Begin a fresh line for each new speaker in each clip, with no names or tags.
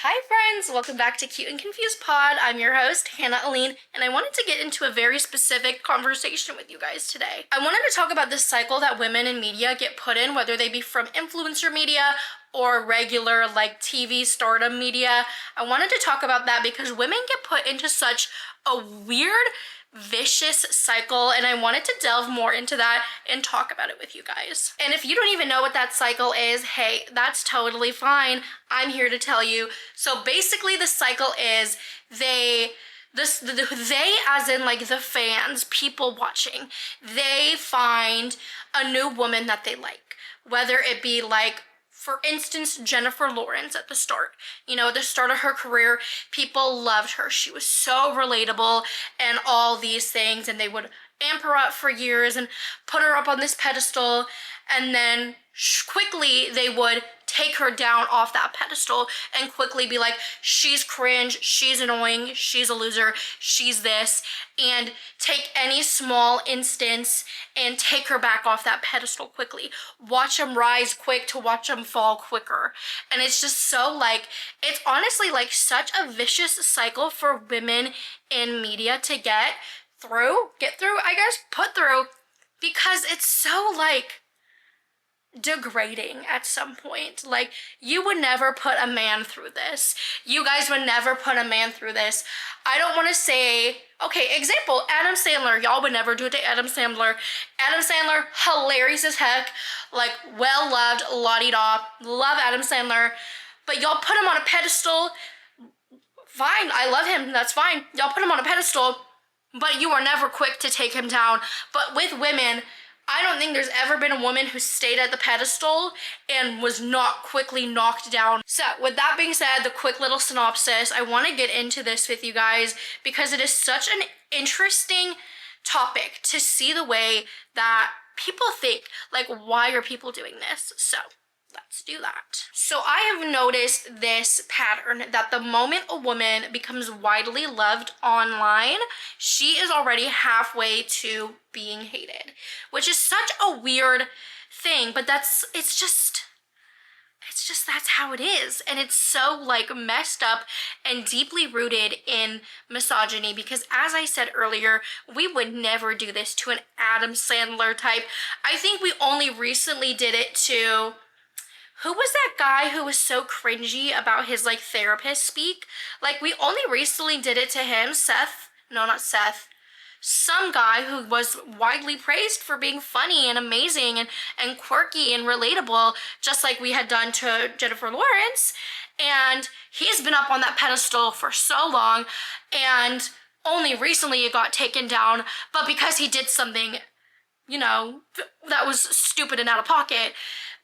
Hi friends, welcome back to Cute and Confused Pod. I'm your host, hannahaleene, and I wanted to get into a very specific conversation with you guys today. I wanted to talk about this cycle that women in media get put in, whether they be from influencer media or regular like TV stardom media. I wanted to talk about that because women get put into such a weird, vicious cycle, and I wanted to delve more into that and talk about it with you guys. And if you don't even know what that cycle is, hey, that's totally fine. I'm here to tell you. So basically the cycle is they as in like the fans, people watching, they find a new woman that they like, whether it be like, for instance, Jennifer Lawrence at the start. You know, at the start of her career, people loved her. She was so relatable and all these things, and they would amp her up for years and put her up on this pedestal, and then quickly they would take her down off that pedestal and quickly be like, she's cringe, she's annoying, she's a loser, she's this, and take any small instance and take her back off that pedestal quickly. Watch them rise quick to watch them fall quicker. And it's just so like, it's honestly like such a vicious cycle for women in media to get through, put through, because it's so like degrading at some point. Like, you would never put a man through this. You guys would never put a man through this. I don't want to say, okay, example, Adam Sandler. Y'all would never do it to Adam Sandler. Adam Sandler, hilarious as heck, like well loved, la-di-da, love Adam Sandler, but y'all put him on a pedestal. Fine, I love him, that's fine. Y'all put him on a pedestal, but you are never quick to take him down. But with women, I don't think there's ever been a woman who stayed at the pedestal and was not quickly knocked down. So with that being said, the quick little synopsis, I want to get into this with you guys because it is such an interesting topic to see the way that people think. Like, why are people doing this? So let's do that. So I have noticed this pattern that the moment a woman becomes widely loved online, she is already halfway to being hated, which is such a weird thing, but it's just that's how it is. And it's so like messed up and deeply rooted in misogyny because, as I said earlier, we would never do this to an Adam Sandler type. I think we only recently did it to, who was that guy who was so cringy about his like therapist speak? Like, we only recently did it to him, some guy who was widely praised for being funny and amazing and quirky and relatable, just like we had done to Jennifer Lawrence. And he's been up on that pedestal for so long, and only recently it got taken down, but because he did something, you know, that was stupid and out of pocket.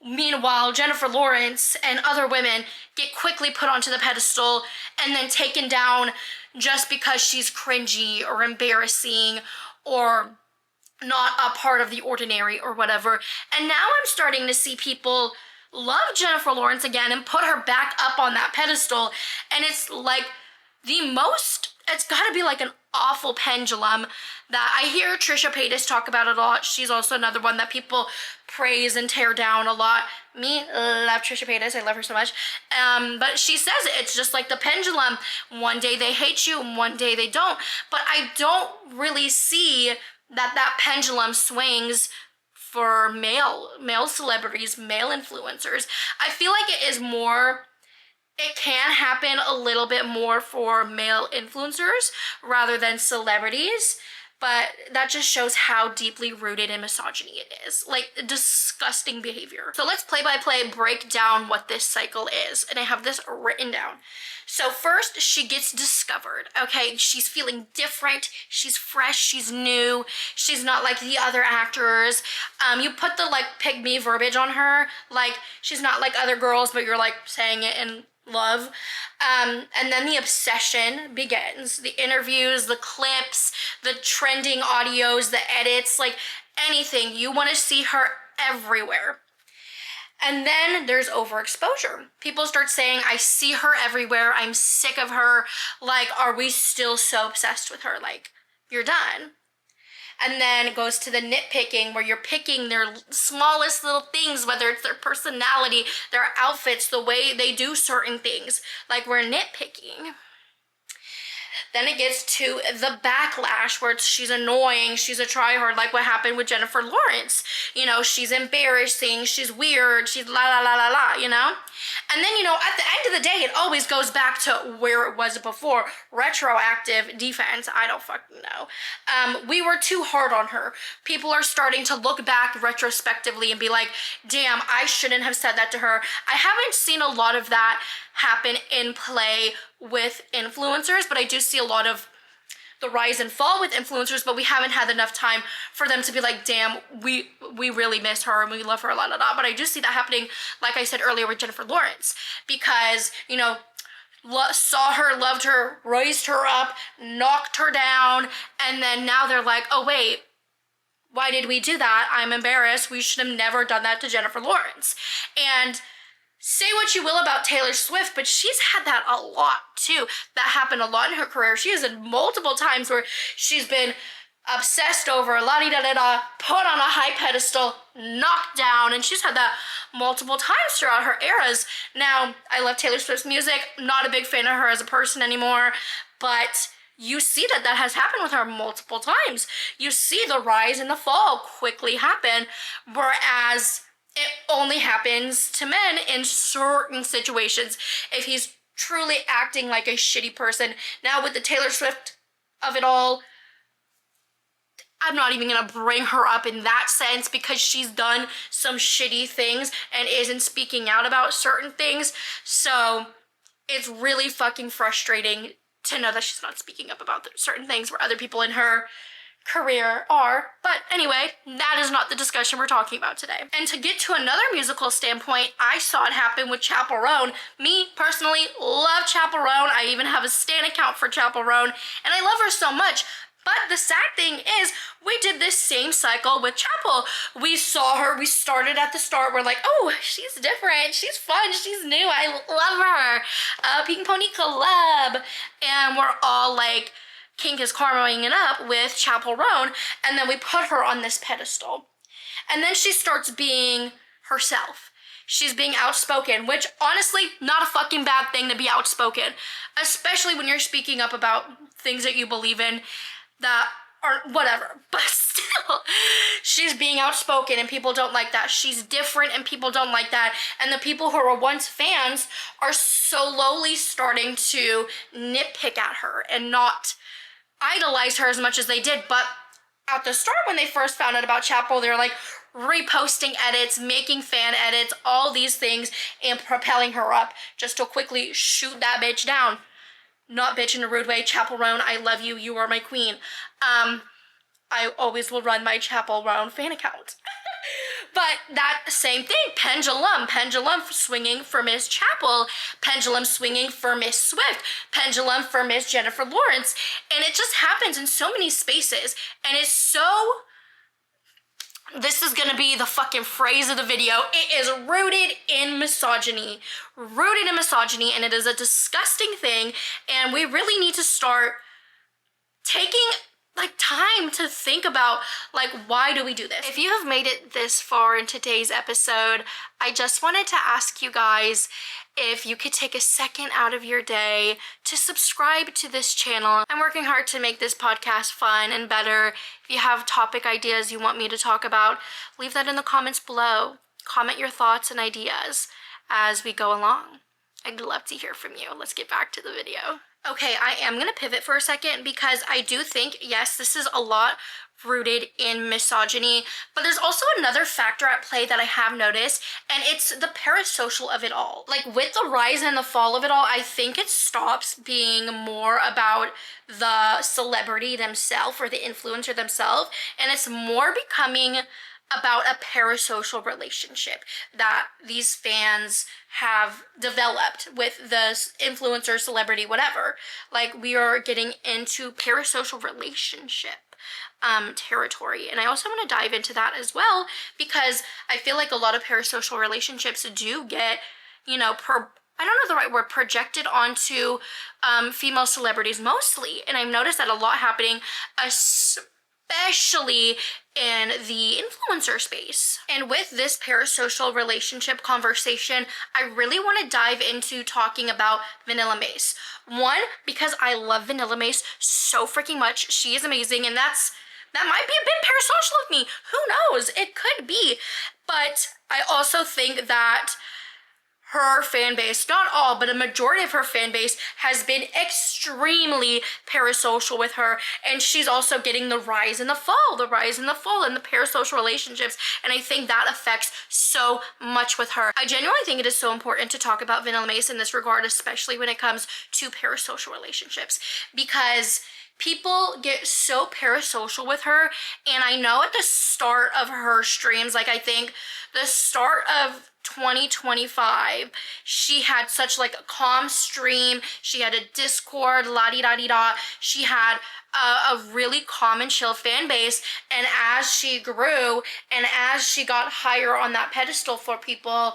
Meanwhile, Jennifer Lawrence and other women get quickly put onto the pedestal and then taken down just because she's cringy or embarrassing or not a part of the ordinary or whatever. And now I'm starting to see people love Jennifer Lawrence again and put her back up on that pedestal. And it's like it's gotta be like an awful pendulum that I hear Trisha Paytas talk about a lot. She's also another one that people praise and tear down a lot. Me, love Trisha Paytas. I love her so much. But she says it's just like the pendulum. One day they hate you and one day they don't. But I don't really see that pendulum swings for male celebrities, male influencers. I feel like it can happen a little bit more for male influencers rather than celebrities, but that just shows how deeply rooted in misogyny it is. Like, disgusting behavior. So let's play-by-play break down what this cycle is, and I have this written down. So first, she gets discovered, okay? She's feeling different, she's fresh, she's new, she's not like the other actors. You put the like pygmy verbiage on her, like she's not like other girls, but you're like saying it in love. And then the obsession begins. The interviews, the clips, the trending audios, the edits, like anything. You want to see her everywhere. And then there's overexposure. People start saying, I see her everywhere, I'm sick of her, like, are we still so obsessed with her? Like, you're done. And then it goes to the nitpicking, where you're picking their smallest little things, whether it's their personality, their outfits, the way they do certain things. Like, we're nitpicking. Then it gets to the backlash, where she's annoying, she's a tryhard, like what happened with Jennifer Lawrence. You know, she's embarrassing, she's weird, she's la la la la la, you know? And then, you know, at the end of the day, it always goes back to where it was before. Retroactive defense, I don't fucking know. We were too hard on her. People are starting to look back retrospectively and be like, damn, I shouldn't have said that to her. I haven't seen a lot of that happen in play with influencers, but I do see a lot of the rise and fall with influencers, but we haven't had enough time for them to be like, damn, we really miss her and we love her, la la la. But I do see that happening, like I said earlier, with Jennifer Lawrence, because, you know, saw her, loved her, raised her up, knocked her down, and then now they're like, oh wait, why did we do that? I'm embarrassed. We should have never done that to Jennifer Lawrence. And say what you will about Taylor Swift, but she's had that a lot too. That happened a lot in her career. She has had multiple times where she's been obsessed over, la-di-da-da-da, put on a high pedestal, knocked down, and she's had that multiple times throughout her eras. Now, I love Taylor Swift's music. Not a big fan of her as a person anymore, but you see that that has happened with her multiple times. You see the rise and the fall quickly happen, whereas it only happens to men in certain situations. If he's truly acting like a shitty person. Now with the Taylor Swift of it all, I'm not even gonna bring her up in that sense, because she's done some shitty things and isn't speaking out about certain things. So it's really fucking frustrating to know that she's not speaking up about certain things where other people in her career are. But anyway, that is not the discussion we're talking about today. And to get to another musical standpoint, I saw it happen with Chappel Roan. Me personally love Chappel Roan. I even have a stan account for Chappel Roan, and I love her so much. But the sad thing is, we did this same cycle with Chappel. We saw her, we started at the start, we're like, oh, she's different, she's fun, she's new, I love her. Pink Pony Club. And we're all like, kink is karmaing it up with Chappel Roan, and then we put her on this pedestal. And then she starts being herself. She's being outspoken, which honestly, not a fucking bad thing to be outspoken, especially when you're speaking up about things that you believe in that are whatever. But still, she's being outspoken and people don't like that. She's different and people don't like that. And the people who were once fans are slowly starting to nitpick at her and not idolize her as much as they did. But at the start, when they first found out about Chappel, they were like reposting edits, making fan edits, all these things, and propelling her up just to quickly shoot that bitch down. Not bitch in a rude way. Chappel Roan, I love you. You are my queen. I always will run my Chappel Roan fan account. But that same thing, pendulum swinging for Miss Chappel, pendulum swinging for Miss Swift, pendulum for Miss Jennifer Lawrence. And it just happens in so many spaces. And it's so, this is gonna be the fucking phrase of the video, it is rooted in misogyny. Rooted in misogyny, and it is a disgusting thing. And we really need to start taking like time to think about like, why do we do this? If you have made it this far in today's episode, I just wanted to ask you guys if you could take a second out of your day to subscribe to this channel. I'm working hard to make this podcast fun and better. If you have topic ideas you want me to talk about, leave that in the comments below. Comment your thoughts and ideas as we go along. I'd love to hear from you. Let's get back to the video. Okay, I am going to pivot for a second because I do think, yes, this is a lot rooted in misogyny, but there's also another factor at play that I have noticed, and it's the parasocial of it all. Like, with the rise and the fall of it all, I think it stops being more about the celebrity themselves or the influencer themselves, and it's more becoming about a parasocial relationship that these fans have developed with the influencer, celebrity, whatever. Like, we are getting into parasocial relationship territory. And I also want to dive into that as well, because I feel like a lot of parasocial relationships do get, you know, I don't know the right word, projected onto female celebrities mostly. And I've noticed that a lot happening, especially in the influencer space. And with this parasocial relationship conversation, I really want to dive into talking about VanillaMace. One, because I love VanillaMace so freaking much. She is amazing, and that might be a bit parasocial of me. Who knows? It could be. But I also think that her fan base, not all, but a majority of her fan base has been extremely parasocial with her, and she's also getting the rise and the fall in the parasocial relationships, and I think that affects so much with her. I genuinely think it is so important to talk about VanillaMace in this regard, especially when it comes to parasocial relationships, because people get so parasocial with her. And I know at the start of her streams, like I think the start of 2025, she had such like a calm stream. She had a Discord, la-di-da-di-da. She had a really calm and chill fan base. And as she grew and as she got higher on that pedestal for people,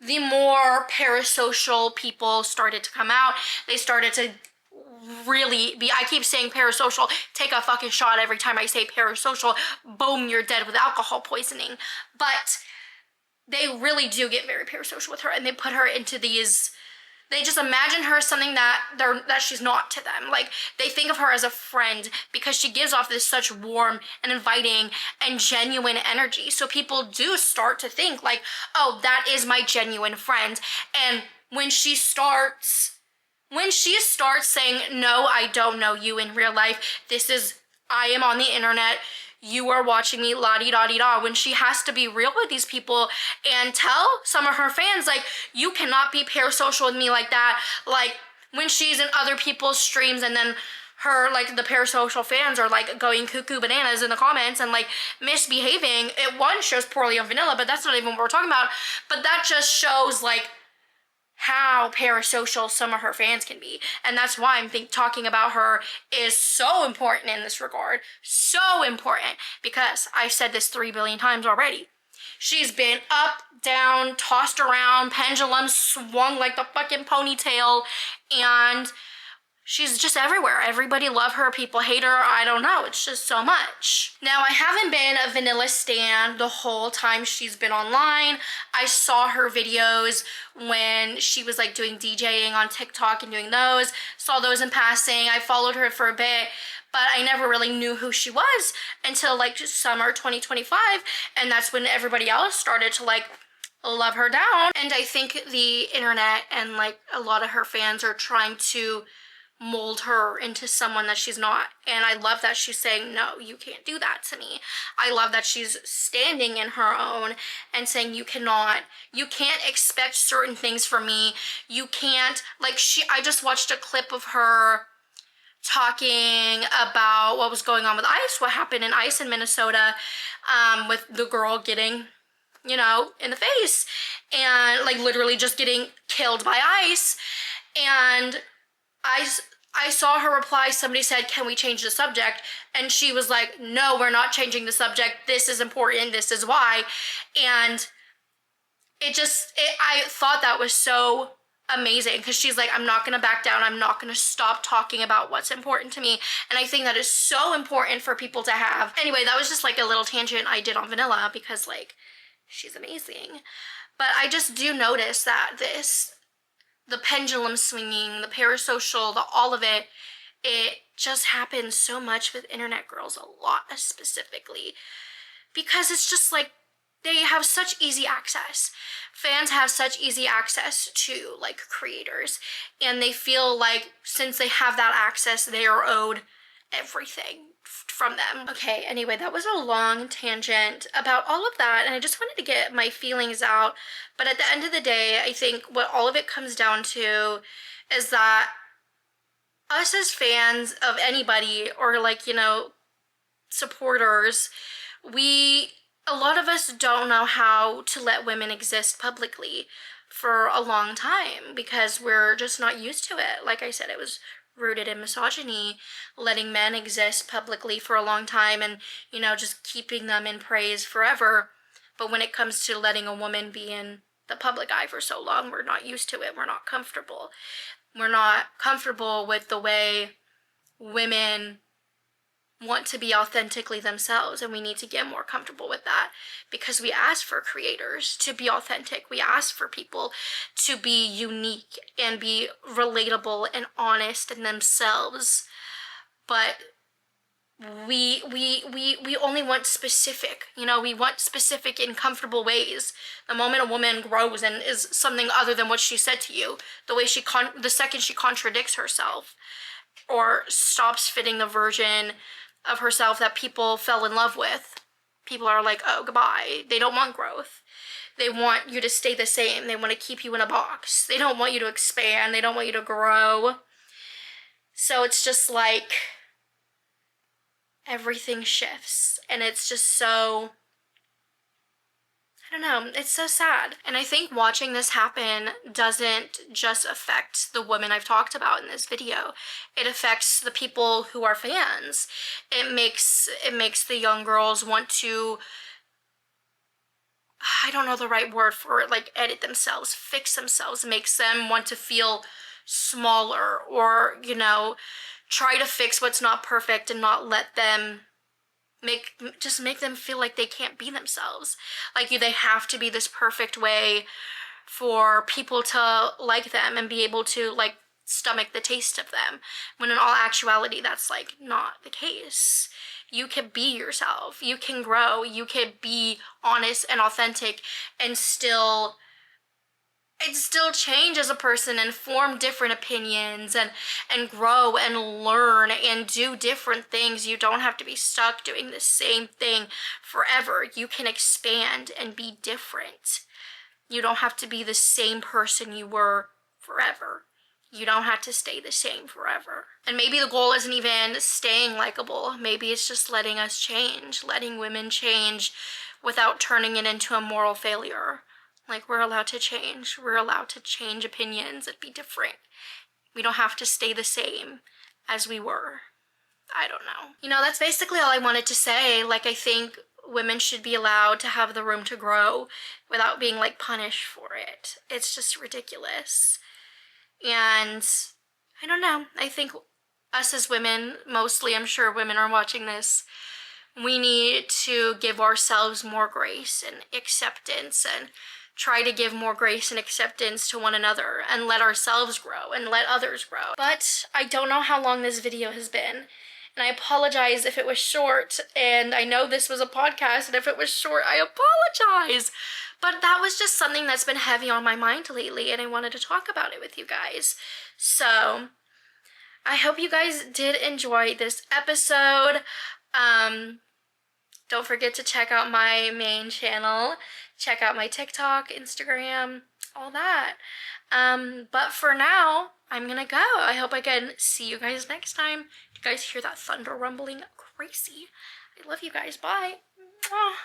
the more parasocial people started to come out. They started to really be, I keep saying parasocial, take a fucking shot every time I say parasocial, boom, you're dead with alcohol poisoning. But they really do get very parasocial with her, and they put her into these, they just imagine her as something that she's not to them. Like, they think of her as a friend because she gives off this such warm and inviting and genuine energy. So people do start to think like, oh, that is my genuine friend. And when she starts saying, no, I don't know you in real life, I am on the internet, you are watching me, la-di-da-di-da, when she has to be real with these people and tell some of her fans, like, you cannot be parasocial with me like that. Like, when she's in other people's streams and then her, like, the parasocial fans are, like, going cuckoo bananas in the comments and, like, misbehaving, it, one, shows poorly on Vanilla, but that's not even what we're talking about, but that just shows, like, how parasocial some of her fans can be. And that's why I'm talking about her is so important in this regard. So important, because I've said this 3 billion times already. She's been up, down, tossed around, pendulum swung like the fucking ponytail, and she's just everywhere. Everybody love her, people hate her, I don't know, it's just so much. Now, I haven't been a Vanilla stan the whole time she's been online. I saw her videos when she was like doing DJing on TikTok and doing those, saw those in passing. I followed her for a bit, but I never really knew who she was until like summer 2025, and that's when everybody else started to like love her down. And I think the internet and like a lot of her fans are trying to mold her into someone that she's not, and I love that she's saying, no, you can't do that to me. I love that she's standing in her own and saying, you can't expect certain things from me. You can't, like, I just watched a clip of her talking about what was going on with ICE, what happened in ICE in Minnesota, with the girl getting, you know, in the face and like literally just getting killed by ICE. And I saw her reply, somebody said, can we change the subject? And she was like, no, we're not changing the subject. This is important. This is why. And I thought that was so amazing, because she's like, I'm not going to back down. I'm not going to stop talking about what's important to me. And I think that is so important for people to have. Anyway, that was just like a little tangent I did on Vanilla, because like, she's amazing. But I just do notice that the pendulum swinging, the parasocial, all of it just happens so much with internet girls, a lot specifically, because it's just like they have such easy access. Fans have such easy access to like creators, and they feel like since they have that access, they are owed everything from them. Okay, anyway, that was a long tangent about all of that, and I just wanted to get my feelings out. But at the end of the day, I think what all of it comes down to is that us as fans of anybody, or like, you know, supporters, a lot of us don't know how to let women exist publicly for a long time, because we're just not used to it. Like I said, it was rooted in misogyny, letting men exist publicly for a long time and, you know, just keeping them in praise forever. But when it comes to letting a woman be in the public eye for so long, we're not used to it. We're not comfortable. We're not comfortable with the way women want to be authentically themselves, and we need to get more comfortable with that, because we ask for creators to be authentic. We ask for people to be unique and be relatable and honest in themselves, but we only want specific, you know, we want specific in comfortable ways. The moment a woman grows and is something other than what she said to you, the second she contradicts herself or stops fitting the version of herself that people fell in love with, people are like, oh, goodbye. They don't want growth. They want you to stay the same. They want to keep you in a box. They don't want you to expand. They don't want you to grow. So it's just like everything shifts, and it's just so, I don't know, it's so sad. And I think watching this happen doesn't just affect the women I've talked about in this video. It affects the people who are fans. It makes the young girls want to, I don't know the right word for it, like edit themselves, fix themselves. It makes them want to feel smaller, or, you know, try to fix what's not perfect and not let them make them feel like they can't be themselves. Like they have to be this perfect way for people to like them and be able to like stomach the taste of them, when in all actuality that's like not the case. You can be yourself, you can grow, you can be honest and authentic and still change as a person and form different opinions and grow and learn and do different things. You don't have to be stuck doing the same thing forever. You can expand and be different. You don't have to be the same person you were forever. You don't have to stay the same forever. And maybe the goal isn't even staying likable. Maybe it's just letting us change, letting women change without turning it into a moral failure. Like, we're allowed to change. We're allowed to change opinions and be different. We don't have to stay the same as we were. I don't know. You know, that's basically all I wanted to say. Like, I think women should be allowed to have the room to grow without being, like, punished for it. It's just ridiculous. And I don't know. I think us as women, mostly, I'm sure women are watching this, we need to give ourselves more grace and acceptance, and try to give more grace and acceptance to one another, and let ourselves grow and let others grow. But I don't know how long this video has been, and I apologize if it was short, and I know this was a podcast, and if it was short, I apologize. But that was just something that's been heavy on my mind lately, and I wanted to talk about it with you guys. So I hope you guys did enjoy this episode. Don't forget to check out my main channel. Check out my TikTok, Instagram, all that. But for now, I'm gonna go. I hope I can see you guys next time. Do you guys hear that thunder rumbling? Crazy. I love you guys. Bye. Mwah.